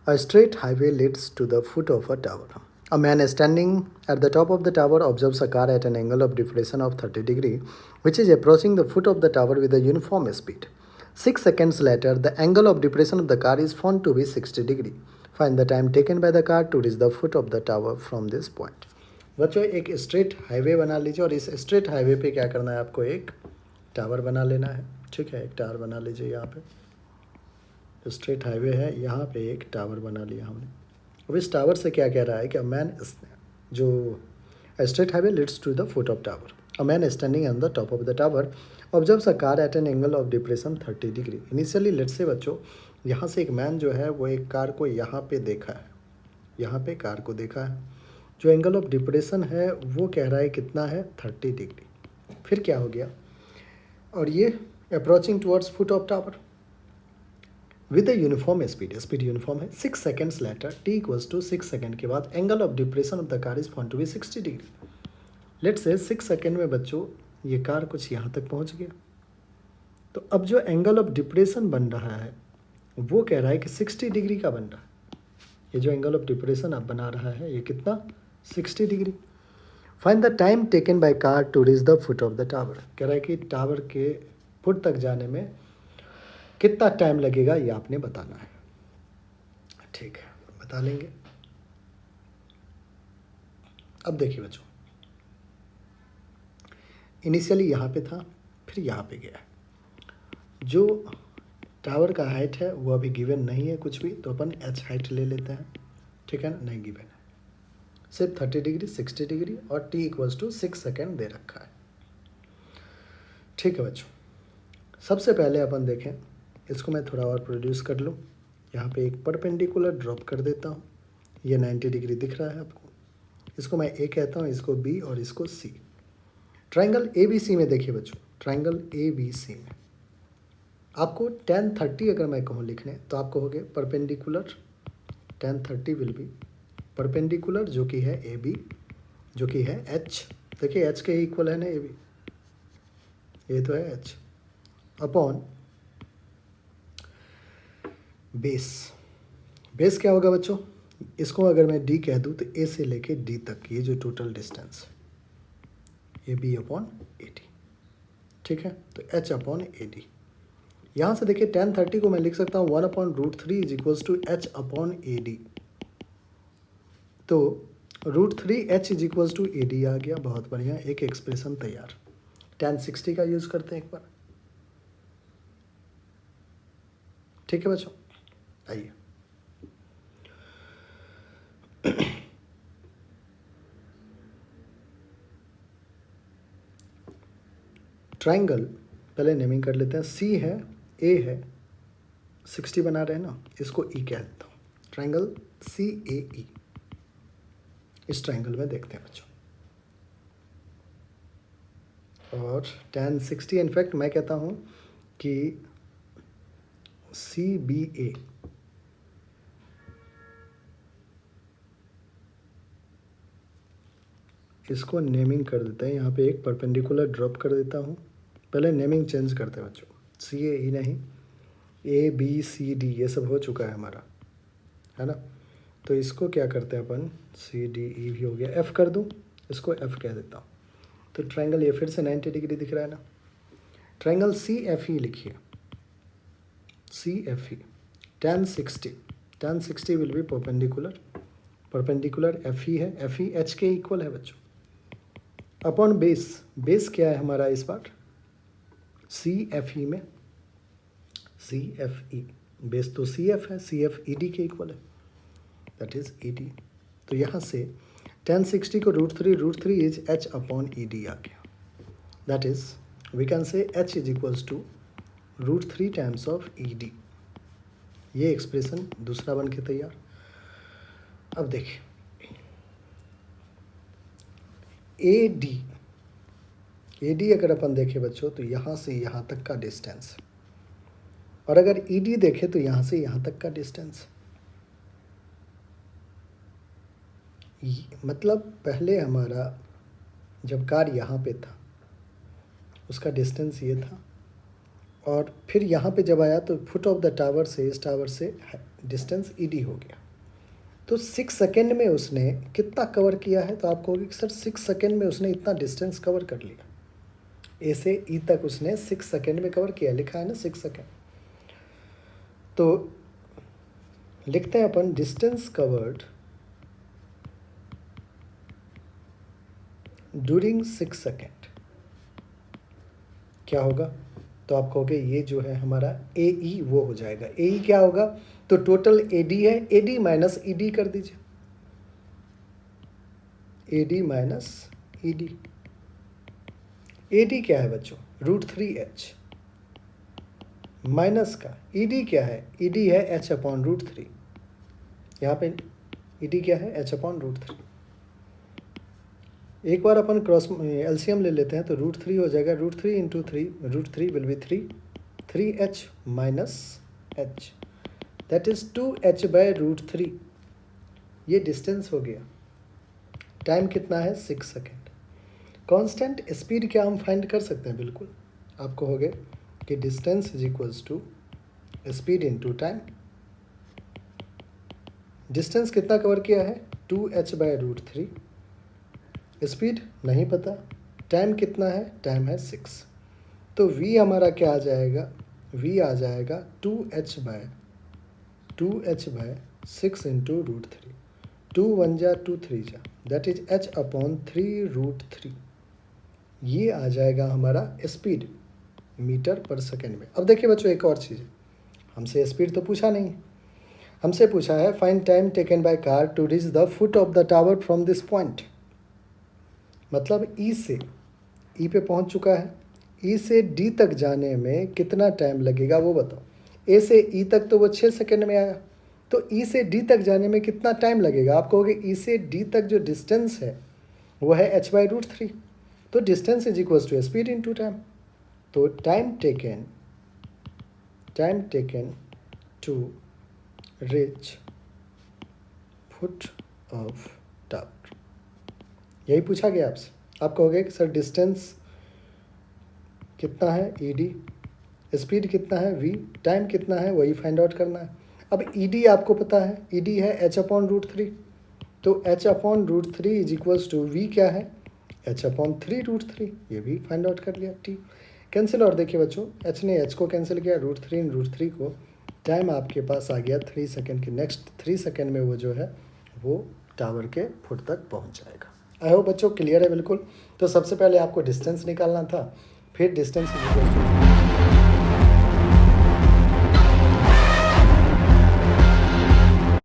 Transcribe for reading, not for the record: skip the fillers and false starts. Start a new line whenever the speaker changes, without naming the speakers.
A straight highway leads to the foot of a tower. A man standing at the top of the tower observes a car at an angle of depression of 30 degree, which is approaching the foot of the tower with a uniform speed. 6 seconds later, the angle of depression of the car is found to be 60 degree. Find the time taken by the car to reach the foot of the tower from this point. बच्चों एक straight highway बना लीजिए और इस straight highway पे क्या करना है आपको एक टावर बना लेना है. ठीक है, एक टावर बना लीजिए. यहाँ पे स्ट्रेट हाईवे है, यहाँ पे एक टावर बना लिया हमने. अब इस टावर से क्या कह रहा है कि मैन जो straight highway leads to the foot of tower. A man standing on the top of the tower observes a car at an angle of depression 30 degree. Initially let's say बच्चों यहाँ से एक मैन जो है वो एक car को यहाँ पे देखा है, यहाँ पे कार को देखा है. जो एंगल ऑफ डिप्रेशन है वो कह रहा है कितना है 30 डिग्री. फिर क्या हो गया, और ये approaching towards foot of tower with uniform speed uniform है. 6 seconds later t equals to 6 second के बाद angle of depression of the car is found to be 60 degree. Let's say 6 second में बच्चों ये कार कुछ यहाँ तक पहुँच गया. तो अब जो एंगल ऑफ डिप्रेशन बन रहा है वो कह रहा है कि 60 डिग्री का बन रहा है. ये जो एंगल ऑफ डिप्रेशन अब बना रहा है ये कितना 60 degree. Find the time taken by car to reach the foot of the tower. कह रहा है कि टावर के फुट तक जाने में कितना टाइम लगेगा ये आपने बताना है. ठीक है, बता लेंगे. अब देखिए बच्चों, इनिशियली यहाँ पे था, फिर यहाँ पे गया. जो टावर का हाइट है वो अभी गिवन नहीं है कुछ भी, तो अपन एच हाइट ले लेते हैं. ठीक है ना, नहीं गिवन है, सिर्फ 30 डिग्री 60 डिग्री और t इक्वल्स टू 6 सेकेंड दे रखा है. ठीक है बच्चों, सबसे पहले अपन देखें, इसको मैं थोड़ा और प्रोड्यूस कर लूँ. यहाँ पे एक परपेंडिकुलर ड्रॉप कर देता हूँ. ये 90 डिग्री दिख रहा है आपको. इसको मैं ए कहता हूँ, इसको बी और इसको सी. ट्राइंगल ए बी सी में देखिए बच्चों, ट्राइंगल ए बी सी में आपको tan 30 अगर मैं कहूँ लिखने तो आप कहोगे perpendicular tan 30 will be perpendicular जो कि है ए बी, जो कि है एच. देखिए एच के इक्वल है ना ए बी, ये तो है एच अपॉन बेस. बेस क्या होगा बच्चों, इसको अगर मैं डी कह दूँ तो ए से लेके डी तक ये जो टोटल डिस्टेंस ये बी अपॉन ए डी. ठीक है, तो एच अपॉन ए डी. यहाँ से देखिए tan 30 को मैं लिख सकता हूँ 1/√3 is equals to H upon A D. तो √3 H is equals to A D आ गया. बहुत बढ़िया, एक एक्सप्रेशन तैयार. tan 60 का यूज़ करते हैं एक बार. ठीक है बच्चों, आइए. ट्राइंगल पहले नेमिंग कर लेते हैं. सी है, ए है, 60 बना रहे हैं ना, इसको ई कह देता हूँ. ट्राइंगल सी ए ई. इस ट्राइंगल में देखते हैं बच्चों. और tan 60 इनफैक्ट मैं कहता हूँ कि सी बी ए. इसको नेमिंग कर देते हैं. यहाँ पे एक परपेंडिकुलर ड्रॉप कर देता हूँ. पहले नेमिंग चेंज करते हैं बच्चों. सी ए ई नहीं, ए बी सी डी ये सब हो चुका है हमारा, है ना. तो इसको क्या करते हैं अपन, सी डी ई भी हो गया. एफ़ कर दूँ, इसको एफ़ कह देता हूँ. तो ट्राइंगल ये फिर से 90 डिग्री दिख रहा है ना. ट्राइंगल सी एफ ई लिखिए, C F E. tan 60 will be perpendicular F E है. एफ ई एच के इक्वल है बच्चों. Upon base. बेस क्या है हमारा इस बार, सी एफ ई में सी एफ ई. बेस तो सी एफ है, सी एफ ई डी के इक्वल है, दैट इज ई डी. तो यहाँ से tan 60 को √3 is H upon E D आ गया. That is we can say H is equals to √3 times of E D. ये एक्सप्रेशन दूसरा बन के तैयार. अब देखिए ए डी अगर अपन देखें बच्चों तो यहाँ से यहाँ तक का डिस्टेंस, और अगर ई डी देखें तो यहाँ से यहाँ तक का डिस्टेंस. मतलब पहले हमारा जब कार यहाँ पे था उसका डिस्टेंस ये था, और फिर यहाँ पे जब आया तो फुट ऑफ द टावर से इस टावर से डिस्टेंस ईडी हो गया। तो 6 सेकेंड में उसने कितना कवर किया है? तो आप कहोगे कि सर 6 सेकेंड में उसने इतना डिस्टेंस कवर कर लिया। ए से ई तक उसने 6 सेकेंड में कवर किया, लिखा है ना 6 सेकेंड। तो लिखते हैं अपन डिस्टेंस कवर्ड ड्यूरिंग 6 सेकेंड। क्या होगा? तो आप कहोगे ये जो है हमारा ए ई वो हो जाएगा। ए ई क्या होगा? तो टोटल ए डी है, A D minus E D कर दीजिए, A D minus E D. A D क्या है बच्चों? √3h माइनस का ई डी क्या है? ई डी है h/√3। यहाँ पे ई डी क्या है? h/√3। एक बार अपन क्रॉस एलसीएम ले लेते हैं तो √3 हो जाएगा। √3 into 3, √3 will be 3h minus h, that is 2h/√3। ये डिस्टेंस हो गया। टाइम कितना है? 6 सेकेंड। कांस्टेंट स्पीड क्या हम फाइंड कर सकते हैं? बिल्कुल। आप कहोगे कि distance is equals to speed into time. Distance कितना कवर किया है? 2h/√3। स्पीड नहीं पता। टाइम कितना है? टाइम है 6। तो v हमारा क्या आ जाएगा? v आ जाएगा 2h/6 इंटू √3। 2 1 जा 2 3 जा, दैट इज h/3√3। ये आ जाएगा हमारा स्पीड मीटर पर सेकेंड में। अब देखिए बच्चों एक और चीज़, हमसे स्पीड तो पूछा नहीं, हमसे पूछा है find time taken by car to reach the foot of the tower from this point. मतलब ई से ई पे पहुंच चुका है, ई से डी तक जाने में कितना टाइम लगेगा वो बताओ। ए से ई तक तो वो 6 सेकेंड में आया, तो ई से डी तक जाने में कितना टाइम लगेगा? आप कहोगे ई से डी तक जो डिस्टेंस है वो है h/√3। तो distance is equals to speed into time. तो time taken to reach foot of tower, यही पूछा गया आपसे। आप कहोगे कि सर डिस्टेंस कितना है? ई डी, स्पीड कितना है? v, टाइम कितना है? वही फाइंड आउट करना है। अब ई डी आपको पता है, ई डी है h/√3। तो h/√3 is equals to v क्या है? h/3√3। ये भी फाइंड आउट कर लिया। ठीक, कैंसिल। और देखिए बच्चों h ने h को कैंसिल किया, √3 को। टाइम आपके पास आ गया 3 सेकेंड की। नेक्स्ट 3 सेकेंड में वो जो है वो टावर के फुट तक पहुंच जाएगा। आई होप बच्चों क्लियर है बिल्कुल। तो सबसे पहले आपको डिस्टेंस निकालना था, फिर डिस्टेंस